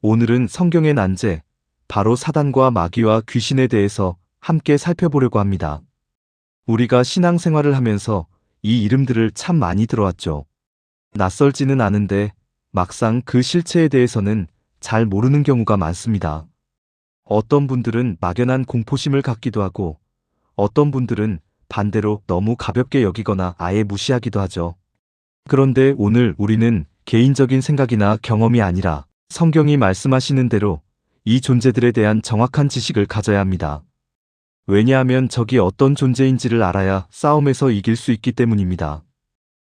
오늘은 성경의 난제, 바로 사단과 마귀와 귀신에 대해서 함께 살펴보려고 합니다. 우리가 신앙생활을 하면서 이 이름들을 참 많이 들어왔죠. 낯설지는 않은데 막상 그 실체에 대해서는 잘 모르는 경우가 많습니다. 어떤 분들은 막연한 공포심을 갖기도 하고 어떤 분들은 반대로 너무 가볍게 여기거나 아예 무시하기도 하죠. 그런데 오늘 우리는 개인적인 생각이나 경험이 아니라 성경이 말씀하시는 대로 이 존재들에 대한 정확한 지식을 가져야 합니다. 왜냐하면 적이 어떤 존재인지를 알아야 싸움에서 이길 수 있기 때문입니다.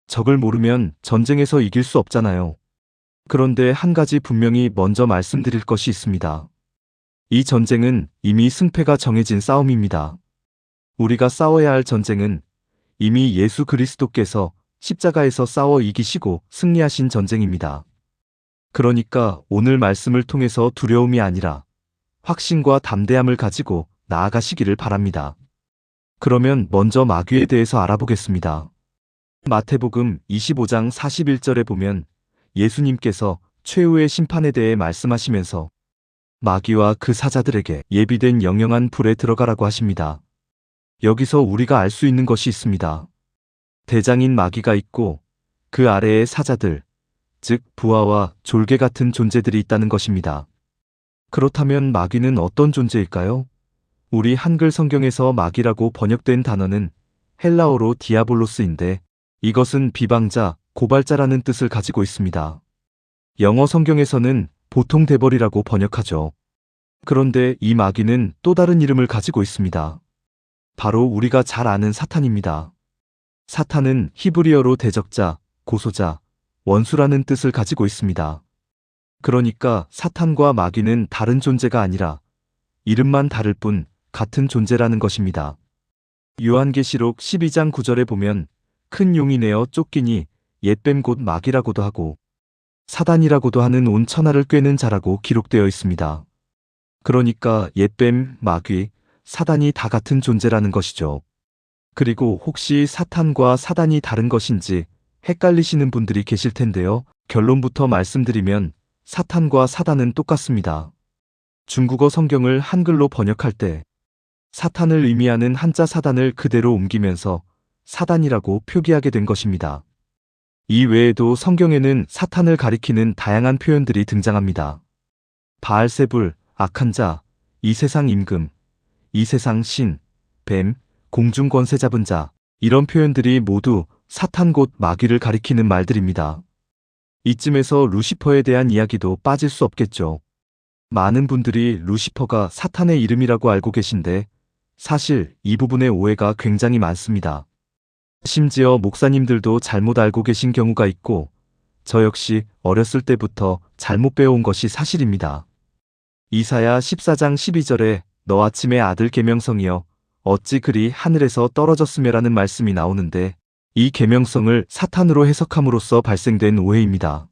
적을 모르면 전쟁에서 이길 수 없잖아요. 그런데 한 가지 분명히 먼저 말씀드릴 것이 있습니다. 이 전쟁은 이미 승패가 정해진 싸움입니다. 우리가 싸워야 할 전쟁은 이미 예수 그리스도께서 십자가에서 싸워 이기시고 승리하신 전쟁입니다. 그러니까 오늘 말씀을 통해서 두려움이 아니라 확신과 담대함을 가지고 나아가시기를 바랍니다. 그러면 먼저 마귀에 대해서 알아보겠습니다. 마태복음 25장 41절에 보면 예수님께서 최후의 심판에 대해 말씀하시면서 마귀와 그 사자들에게 예비된 영영한 불에 들어가라고 하십니다. 여기서 우리가 알 수 있는 것이 있습니다. 대장인 마귀가 있고 그 아래에 사자들, 즉 부하와 졸개 같은 존재들이 있다는 것입니다. 그렇다면 마귀는 어떤 존재일까요? 우리 한글 성경에서 마귀라고 번역된 단어는 헬라어로 디아볼로스인데 이것은 비방자, 고발자라는 뜻을 가지고 있습니다. 영어 성경에서는 보통 대벌이라고 번역하죠. 그런데 이 마귀는 또 다른 이름을 가지고 있습니다. 바로 우리가 잘 아는 사탄입니다. 사탄은 히브리어로 대적자, 고소자, 원수라는 뜻을 가지고 있습니다. 그러니까 사탄과 마귀는 다른 존재가 아니라 이름만 다를 뿐 같은 존재라는 것입니다. 요한계시록 12장 9절에 보면 큰 용이 내어 쫓기니 옛뱀 곧 마귀라고도 하고 사단이라고도 하는 온 천하를 꿰는 자라고 기록되어 있습니다. 그러니까 옛뱀, 마귀, 사단이 다 같은 존재라는 것이죠. 그리고 혹시 사탄과 사단이 다른 것인지 헷갈리시는 분들이 계실 텐데요. 결론부터 말씀드리면 사탄과 사단은 똑같습니다. 중국어 성경을 한글로 번역할 때 사탄을 의미하는 한자 사단을 그대로 옮기면서 사단이라고 표기하게 된 것입니다. 이 외에도 성경에는 사탄을 가리키는 다양한 표현들이 등장합니다. 바알세불, 악한 자, 이 세상 임금, 이 세상 신, 뱀, 공중 권세 잡은 자, 이런 표현들이 모두 사탄 곧 마귀를 가리키는 말들입니다. 이쯤에서 루시퍼에 대한 이야기도 빠질 수 없겠죠. 많은 분들이 루시퍼가 사탄의 이름이라고 알고 계신데 사실 이 부분의 오해가 굉장히 많습니다. 심지어 목사님들도 잘못 알고 계신 경우가 있고 저 역시 어렸을 때부터 잘못 배워온 것이 사실입니다. 이사야 14장 12절에 너 아침의 아들 계명성이여 어찌 그리 하늘에서 떨어졌으며라는 말씀이 나오는데 이 계명성을 사탄으로 해석함으로써 발생된 오해입니다.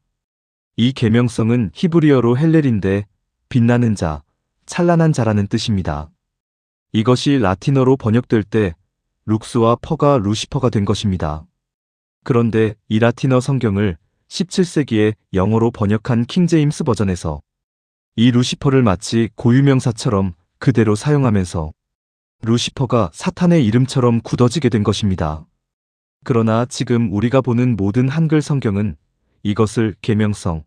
이 계명성은 히브리어로 헬렐인데 빛나는 자, 찬란한 자라는 뜻입니다. 이것이 라틴어로 번역될 때 룩스와 퍼가 루시퍼가 된 것입니다. 그런데 이 라틴어 성경을 17세기에 영어로 번역한 킹제임스 버전에서 이 루시퍼를 마치 고유명사처럼 그대로 사용하면서 루시퍼가 사탄의 이름처럼 굳어지게 된 것입니다. 그러나 지금 우리가 보는 모든 한글 성경은 이것을 계명성,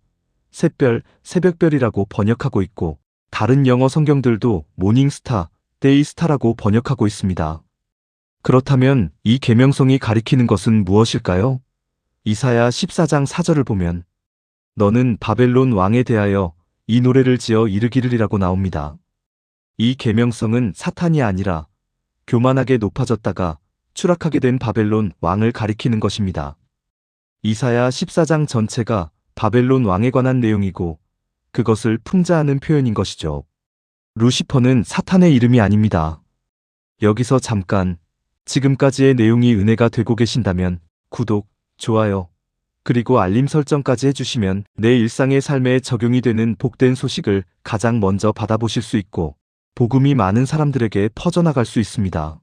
샛별, 새벽별이라고 번역하고 있고 다른 영어 성경들도 모닝스타, 데이스타라고 번역하고 있습니다. 그렇다면 이 계명성이 가리키는 것은 무엇일까요? 이사야 14장 4절을 보면 너는 바벨론 왕에 대하여 이 노래를 지어 이르기르리라고 나옵니다. 이 계명성은 사탄이 아니라 교만하게 높아졌다가 추락하게 된 바벨론 왕을 가리키는 것입니다. 이사야 14장 전체가 바벨론 왕에 관한 내용이고 그것을 풍자하는 표현인 것이죠. 루시퍼는 사탄의 이름이 아닙니다. 여기서 잠깐 지금까지의 내용이 은혜가 되고 계신다면 구독, 좋아요, 그리고 알림 설정까지 해주시면 내 일상의 삶에 적용이 되는 복된 소식을 가장 먼저 받아보실 수 있고 복음이 많은 사람들에게 퍼져나갈 수 있습니다.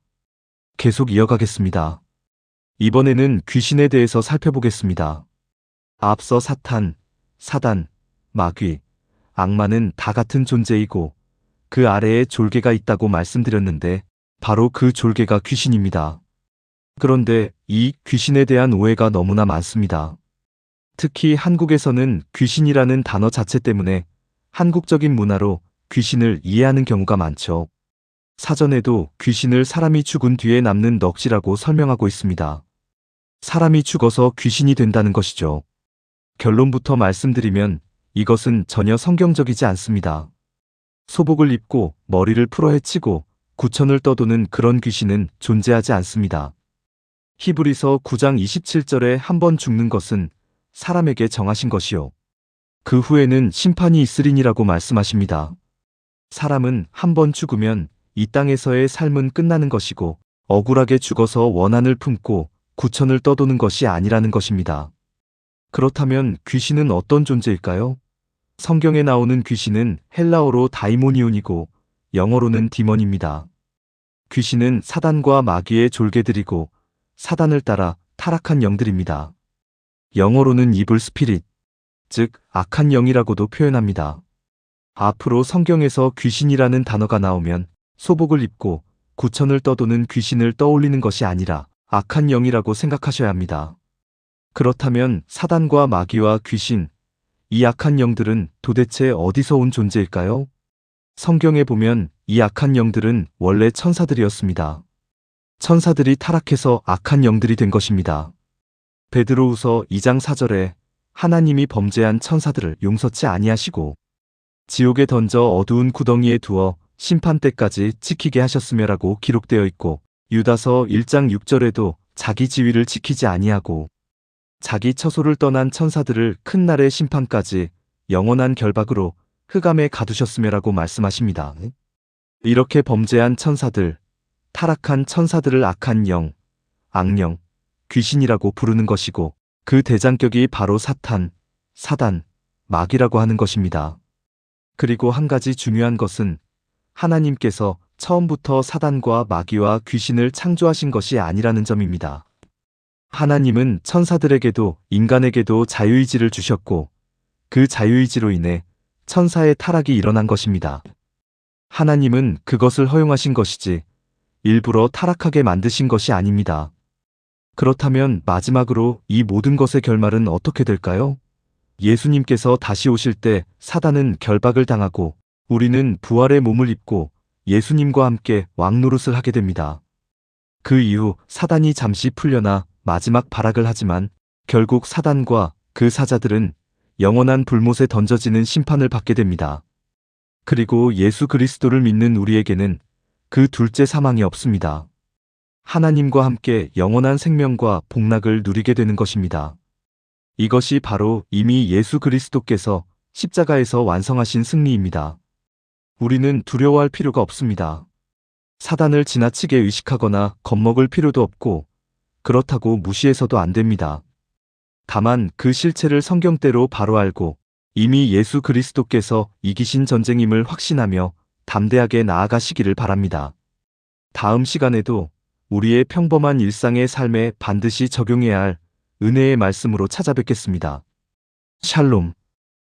계속 이어가겠습니다. 이번에는 귀신에 대해서 살펴보겠습니다. 앞서 사탄, 사단, 마귀, 악마는 다 같은 존재이고 그 아래에 졸개가 있다고 말씀드렸는데 바로 그 졸개가 귀신입니다. 그런데 이 귀신에 대한 오해가 너무나 많습니다. 특히 한국에서는 귀신이라는 단어 자체 때문에 한국적인 문화로 귀신을 이해하는 경우가 많죠. 사전에도 귀신을 사람이 죽은 뒤에 남는 넋이라고 설명하고 있습니다. 사람이 죽어서 귀신이 된다는 것이죠. 결론부터 말씀드리면 이것은 전혀 성경적이지 않습니다. 소복을 입고 머리를 풀어 헤치고 구천을 떠도는 그런 귀신은 존재하지 않습니다. 히브리서 9장 27절에 한 번 죽는 것은 사람에게 정하신 것이요. 그 후에는 심판이 있으리니라고 말씀하십니다. 사람은 한 번 죽으면 이 땅에서의 삶은 끝나는 것이고 억울하게 죽어서 원한을 품고 구천을 떠도는 것이 아니라는 것입니다. 그렇다면 귀신은 어떤 존재일까요? 성경에 나오는 귀신은 헬라어로 다이모니온이고 영어로는 디먼입니다. 귀신은 사단과 마귀의 졸개들이고 사단을 따라 타락한 영들입니다. 영어로는 이블 스피릿, 즉 악한 영이라고도 표현합니다. 앞으로 성경에서 귀신이라는 단어가 나오면 소복을 입고 구천을 떠도는 귀신을 떠올리는 것이 아니라 악한 영이라고 생각하셔야 합니다. 그렇다면 사단과 마귀와 귀신, 이 악한 영들은 도대체 어디서 온 존재일까요? 성경에 보면 이 악한 영들은 원래 천사들이었습니다. 천사들이 타락해서 악한 영들이 된 것입니다. 베드로후서 2장 4절에 하나님이 범죄한 천사들을 용서치 아니하시고 지옥에 던져 어두운 구덩이에 두어 심판 때까지 지키게 하셨으며라고 기록되어 있고 유다서 1장 6절에도 자기 지위를 지키지 아니하고 자기 처소를 떠난 천사들을 큰 날의 심판까지 영원한 결박으로 흑암에 가두셨으며라고 말씀하십니다. 이렇게 범죄한 천사들, 타락한 천사들을 악한 영, 악령, 귀신이라고 부르는 것이고 그 대장격이 바로 사탄, 사단, 마귀라고 하는 것입니다. 그리고 한 가지 중요한 것은 하나님께서 처음부터 사단과 마귀와 귀신을 창조하신 것이 아니라는 점입니다. 하나님은 천사들에게도 인간에게도 자유의지를 주셨고 그 자유의지로 인해 천사의 타락이 일어난 것입니다. 하나님은 그것을 허용하신 것이지 일부러 타락하게 만드신 것이 아닙니다. 그렇다면 마지막으로 이 모든 것의 결말은 어떻게 될까요? 예수님께서 다시 오실 때 사단은 결박을 당하고 우리는 부활의 몸을 입고 예수님과 함께 왕노릇을 하게 됩니다. 그 이후 사단이 잠시 풀려나 마지막 발악을 하지만 결국 사단과 그 사자들은 영원한 불못에 던져지는 심판을 받게 됩니다. 그리고 예수 그리스도를 믿는 우리에게는 그 둘째 사망이 없습니다. 하나님과 함께 영원한 생명과 복락을 누리게 되는 것입니다. 이것이 바로 이미 예수 그리스도께서 십자가에서 완성하신 승리입니다. 우리는 두려워할 필요가 없습니다. 사단을 지나치게 의식하거나 겁먹을 필요도 없고 그렇다고 무시해서도 안 됩니다. 다만 그 실체를 성경대로 바로 알고 이미 예수 그리스도께서 이기신 전쟁임을 확신하며 담대하게 나아가시기를 바랍니다. 다음 시간에도 우리의 평범한 일상의 삶에 반드시 적용해야 할 은혜의 말씀으로 찾아뵙겠습니다. 샬롬.